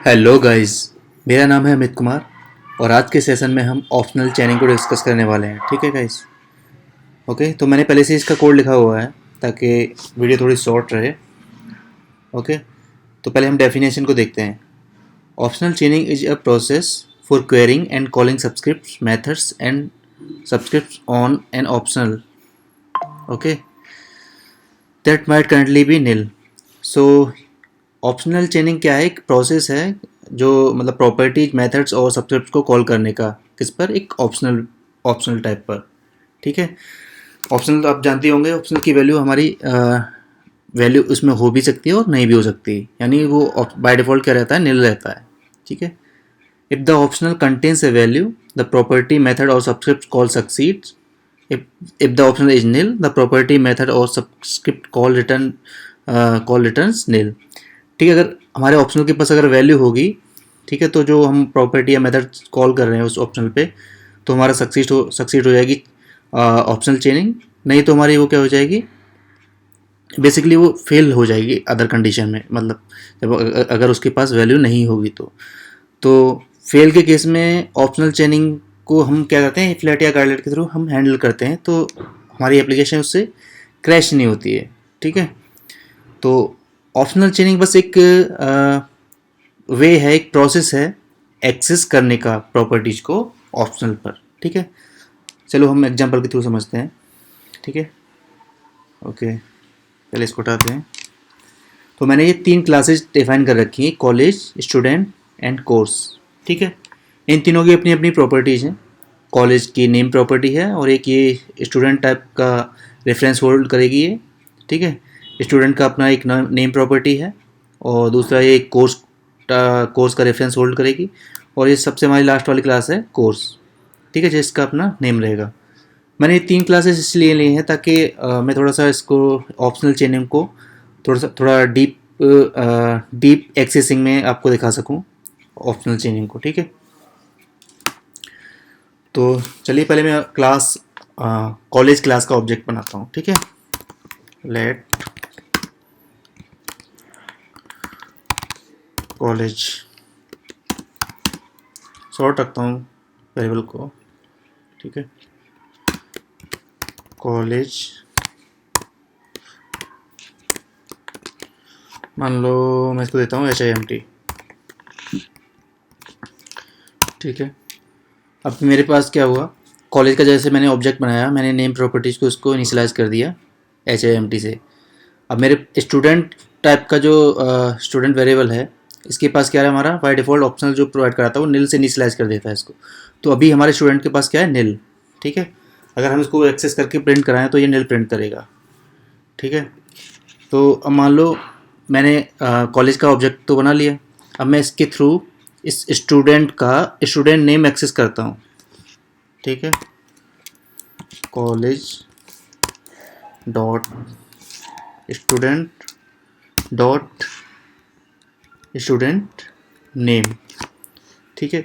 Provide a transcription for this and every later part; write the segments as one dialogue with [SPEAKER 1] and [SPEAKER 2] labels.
[SPEAKER 1] Hello guys, मेरा नाम है अमित कुमार और आज के सेशन में हम ऑप्शनल चैनिंग को डिस्कस करने वाले हैं। ठीक है गाइस। ओके, तो मैंने पहले से इसका कोड लिखा हुआ है ताकि वीडियो थोड़ी शॉर्ट रहे। ओके, तो पहले हम डेफिनेशन को देखते हैं। Optional chaining is a process for querying and calling subscript methods and subscript on an optional okay that might currently be nil. So optional chaining क्या है? एक प्रोसेस है जो मतलब प्रॉपर्टीज मेथड्स और सब्सक्रिप्ट को कॉल करने का, किस पर? एक ऑप्शनल ऑप्शनल टाइप पर। ठीक है। ऑप्शनल तो आप जानते होंगे, ऑप्शनल की वैल्यू हमारी वैल्यू उसमें हो भी सकती है और नहीं भी हो सकती, यानी वो बाय डिफ़ॉल्ट क्या रहता है, नील रहता है। ठीक है। If the optional contains a value the property method और subscript call succeeds. if the optional is nil the property method or subscript call returns nil। ठीक है। अगर हमारे ऑप्शनल के पास अगर वैल्यू होगी, ठीक है, तो जो हम प्रॉपर्टी या मेथड कॉल कर रहे हैं उस ऑप्शनल पे, तो हमारा सक्सीड हो जाएगी ऑप्शनल चेनिंग। नहीं तो हमारी वो क्या हो जाएगी, बेसिकली वो फेल हो जाएगी अदर कंडीशन में, मतलब जब अगर उसके पास वैल्यू नहीं होगी तो फेल के केस में ऑप्शनल चेनिंग को हम क्या करते हैं, फ्लैट या गार्डलेट के थ्रू हम हैंडल करते हैं, तो हमारी एप्लीकेशन उससे क्रैश नहीं होती है। ठीक है। तो ऑप्शनल चेनिंग बस एक वे है, एक प्रोसेस है एक्सेस करने का प्रॉपर्टीज को ऑप्शनल पर। ठीक है। चलो हम एग्जांपल के थ्रू समझते हैं। ठीक है। ओके, पहले इसको उठाते हैं। तो मैंने ये 3 क्लासेस डिफाइन कर रखी हैं, कॉलेज, स्टूडेंट एंड कोर्स। ठीक है। इन तीनों की अपनी अपनी प्रॉपर्टीज़ हैं। कॉलेज की नेम प्रॉपर्टी है और एक ये स्टूडेंट टाइप का रेफरेंस होल्ड करेगी ये। ठीक है। स्टूडेंट का अपना एक नेम प्रॉपर्टी है और दूसरा ये कोर्स का रेफरेंस होल्ड करेगी, और ये सबसे हमारी लास्ट वाली क्लास है कोर्स। ठीक है, जिसका अपना नेम रहेगा। मैंने ये 3 क्लासेस इसलिए ली हैं ताकि मैं थोड़ा सा इसको ऑप्शनल चेनिंग को थोड़ा डीप एक्सेसिंग में आपको दिखा सकूं ऑप्शनल चेनिंग को। ठीक है। तो चलिए पहले मैं कॉलेज क्लास का ऑब्जेक्ट बनाता हूँ। ठीक है। लेट कॉलेज शॉर्ट रखता हूँ वेरिएबल को। ठीक है। कॉलेज मान लो मैं इसको देता हूँ HIMT। ठीक है। अब मेरे पास क्या हुआ, कॉलेज का जैसे मैंने ऑब्जेक्ट बनाया, मैंने नेम प्रॉपर्टीज़ को उसको इनिशियलाइज कर दिया HIMT से। अब मेरे स्टूडेंट टाइप का जो स्टूडेंट वेरिएबल है, इसके पास क्या है, हमारा बाय डिफ़ॉल्ट ऑप्शनल जो प्रोवाइड कराता है वो नील से इनिशियलाइज कर देता है इसको। तो अभी हमारे स्टूडेंट के पास क्या है, नील। ठीक है। अगर हम इसको एक्सेस करके प्रिंट कराएं तो ये नील प्रिंट करेगा। ठीक है। तो अब मान लो मैंने कॉलेज का ऑब्जेक्ट तो बना लिया। अब मैं इसके थ्रू इस स्टूडेंट नेम एक्सेस करता हूँ। ठीक है। College dot student dot student name. ठीक है।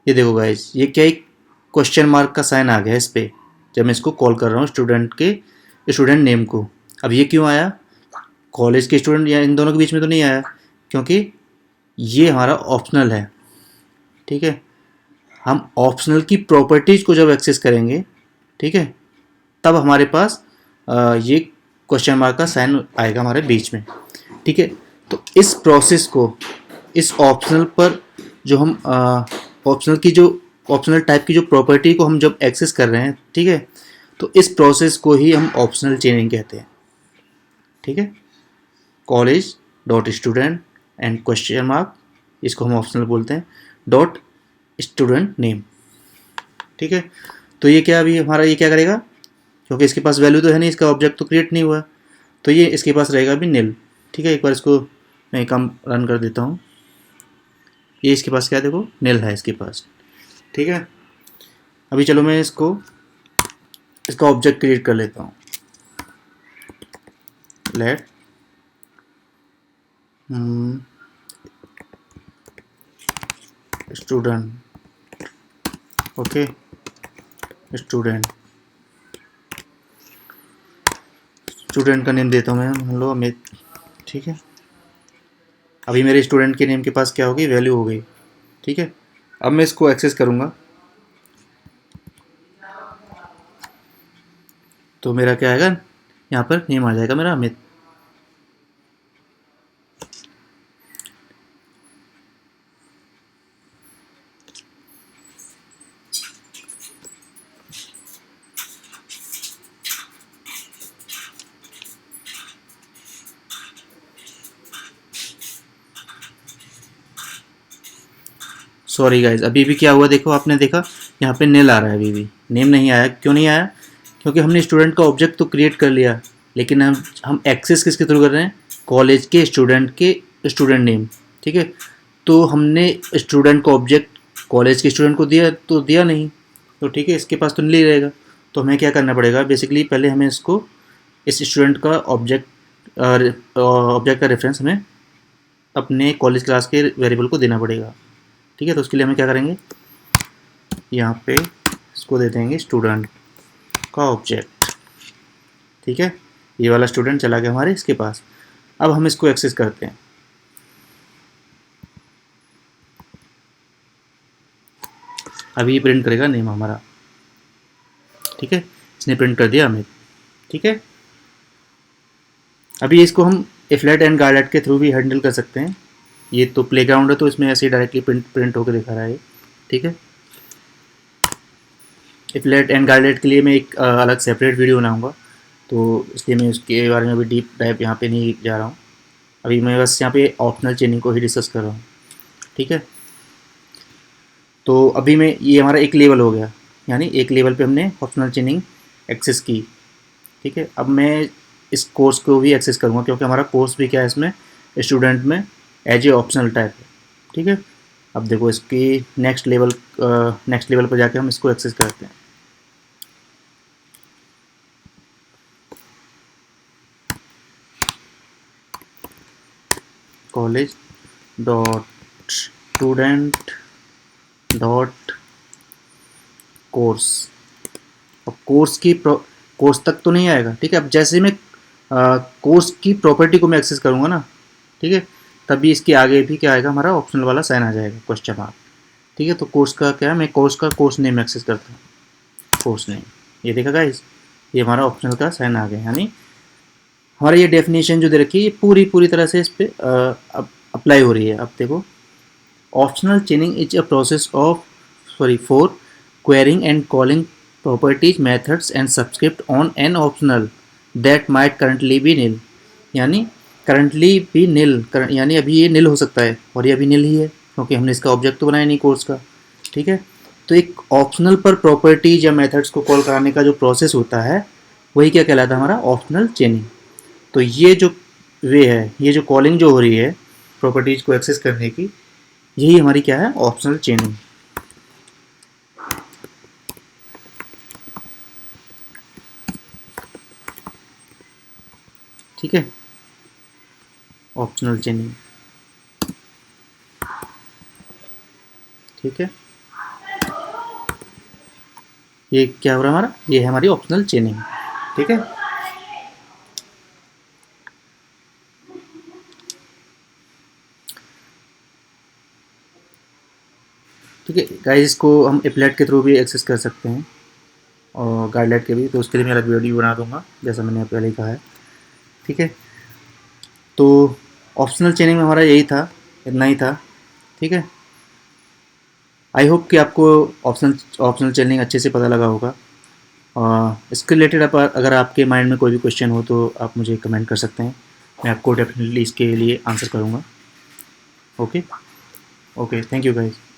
[SPEAKER 1] ये देखो गाइस, ये क्या, एक क्वेश्चन मार्क का साइन आ गया इस पर जब मैं इसको कॉल कर रहा हूँ स्टूडेंट नेम को। अब ये क्यों आया, कॉलेज के स्टूडेंट या इन दोनों के बीच में तो नहीं आया, क्योंकि ये हमारा ऑप्शनल है। ठीक है। हम ऑप्शनल की प्रॉपर्टीज़ को जब एक्सेस करेंगे, ठीक है, तब हमारे पास ये क्वेश्चन मार्क का साइन आएगा हमारे बीच में। ठीक है। तो इस प्रोसेस को, इस ऑप्शनल पर जो हम ऑप्शनल टाइप की जो प्रॉपर्टी को हम जब एक्सेस कर रहे हैं, ठीक है, तो इस प्रोसेस को ही हम ऑप्शनल चेनिंग कहते हैं। ठीक है। College dot student and question mark, इसको हम ऑप्शनल बोलते हैं, डॉट स्टूडेंट नेम। ठीक है। तो ये क्या, अभी हमारा ये क्या करेगा, क्योंकि इसके पास वैल्यू तो है नहीं, इसका ऑब्जेक्ट तो क्रिएट नहीं हुआ, तो ये इसके पास रहेगा अभी नील। ठीक है। एक बार इसको मैं काम रन कर देता हूँ। ये इसके पास क्या है, देखो नील है इसके पास। ठीक है। अभी चलो मैं इसका ऑब्जेक्ट क्रिएट कर लेता हूँ। Let student. ओके, स्टूडेंट का नेम देता हूँ मैं, मान लो अमित। ठीक है। अभी मेरे स्टूडेंट के नेम के पास क्या होगी, वैल्यू हो गई। ठीक है, अब मैं इसको एक्सेस करूँगा तो मेरा क्या आएगा, यहाँ पर नेम आ जाएगा मेरा अमित। सॉरी गाइज, अभी भी क्या हुआ देखो, आपने देखा यहाँ पे नील आ रहा है, अभी भी नेम नहीं आया। क्यों नहीं आया? क्योंकि हमने स्टूडेंट का ऑब्जेक्ट तो क्रिएट कर लिया, लेकिन हम एक्सेस किसके थ्रू कर रहे हैं, कॉलेज के स्टूडेंट नेम। ठीक है, तो हमने स्टूडेंट का ऑब्जेक्ट कॉलेज के स्टूडेंट को दिया तो दिया नहीं, तो ठीक है, इसके पास तो नहीं रहेगा। तो हमें क्या करना पड़ेगा, बेसिकली पहले हमें इसको इस स्टूडेंट का ऑब्जेक्ट का रेफरेंस हमें अपने कॉलेज क्लास के वेरिएबल को देना पड़ेगा। ठीक है, तो उसके लिए हमें क्या करेंगे, यहाँ पे इसको दे देंगे स्टूडेंट का ऑब्जेक्ट। ठीक है, ये वाला स्टूडेंट चला गया हमारे इसके पास। अब हम इसको एक्सेस करते हैं। अभी ये प्रिंट करेगा नेम हमारा। ठीक है, इसने प्रिंट कर दिया हमें। ठीक है, अभी इसको हम इफ्लेट एंड गार्लेट के थ्रू भी हैंडल कर सकते हैं। ये तो प्लेग्राउंड है, तो इसमें ऐसे ही डायरेक्टली प्रिंट होकर दिखा रहा है। ठीक है, इफ्लेट एंड गार्लेट के लिए मैं एक अलग सेपरेट वीडियो बनाऊंगा, तो इसलिए मैं उसके बारे में अभी डीप डाइव यहाँ पे नहीं जा रहा हूँ। अभी मैं बस यहाँ पे ऑप्शनल चेनिंग को ही डिस्कस कर रहा हूँ। ठीक है, तो अभी मैं ये हमारा एक लेवल हो गया, यानी एक लेवल पे हमने ऑप्शनल चेनिंग एक्सेस की। ठीक है, अब मैं इस कोर्स को भी एक्सेस करूँगा, क्योंकि हमारा कोर्स भी क्या है, इसमें स्टूडेंट में एज ए ऑप्शनल टाइप है। ठीक है, अब देखो इसकी नेक्स्ट लेवल पर जाके हम इसको एक्सेस करते हैं। College dot student dot course. अब कोर्स तक तो नहीं आएगा। ठीक है, अब जैसे मैं कोर्स की प्रॉपर्टी को मैं एक्सेस करूँगा ना, ठीक है, तभी इसके आगे भी क्या आएगा, हमारा ऑप्शनल वाला साइन आ जाएगा, क्वेश्चन मार्क। ठीक है, तो कोर्स का क्या है, मैं कोर्स नेम एक्सेस करता हूँ, कोर्स नेम। ये देखा गाइस, ये हमारा ऑप्शनल का साइन आ गया, यानी हमारा ये डेफिनेशन जो दे रखी है, ये पूरी तरह से इस पर अप्लाई हो रही है। अब देखो, optional chaining is a process for querying and calling properties, methods and subscript on an optional that might currently be nil. यानी करंटली भी नील, यानी अभी ये नील हो सकता है, और ये अभी नील ही है, क्योंकि हमने इसका ऑब्जेक्ट तो बनाया नहीं कोर्स का। ठीक है, तो एक ऑप्शनल पर प्रॉपर्टीज या मेथड्स को कॉल कराने का जो प्रोसेस होता है, वही क्या कहलाता है, हमारा ऑप्शनल चेनिंग। तो ये जो वे है, ये जो कॉलिंग जो हो रही है प्रॉपर्टीज को एक्सेस करने की, यही हमारी क्या है, ऑप्शनल चेनिंग। ठीक है, ऑप्शनल चेनिंग। ठीक है, ये क्या हो रहा है हमारा, ये है हमारी ऑप्शनल चेनिंग। ठीक है, ठीक है गाइस, इसको हम एप्लेट के थ्रू भी एक्सेस कर सकते हैं, और गाइडलाइट के भी, तो उसके लिए मैं अलग वीडियो बना दूंगा, जैसा मैंने पहले ही कहा है। ठीक है, तो ऑप्शनल चेनिंग में हमारा यही था, इतना ही था। ठीक है, आई होप कि आपको ऑप्शनल चेनिंग अच्छे से पता लगा होगा। इसके रिलेटेड अगर आपके माइंड में कोई भी क्वेश्चन हो तो आप मुझे कमेंट कर सकते हैं, मैं आपको डेफिनेटली इसके लिए आंसर करूँगा। Okay, thank you guys.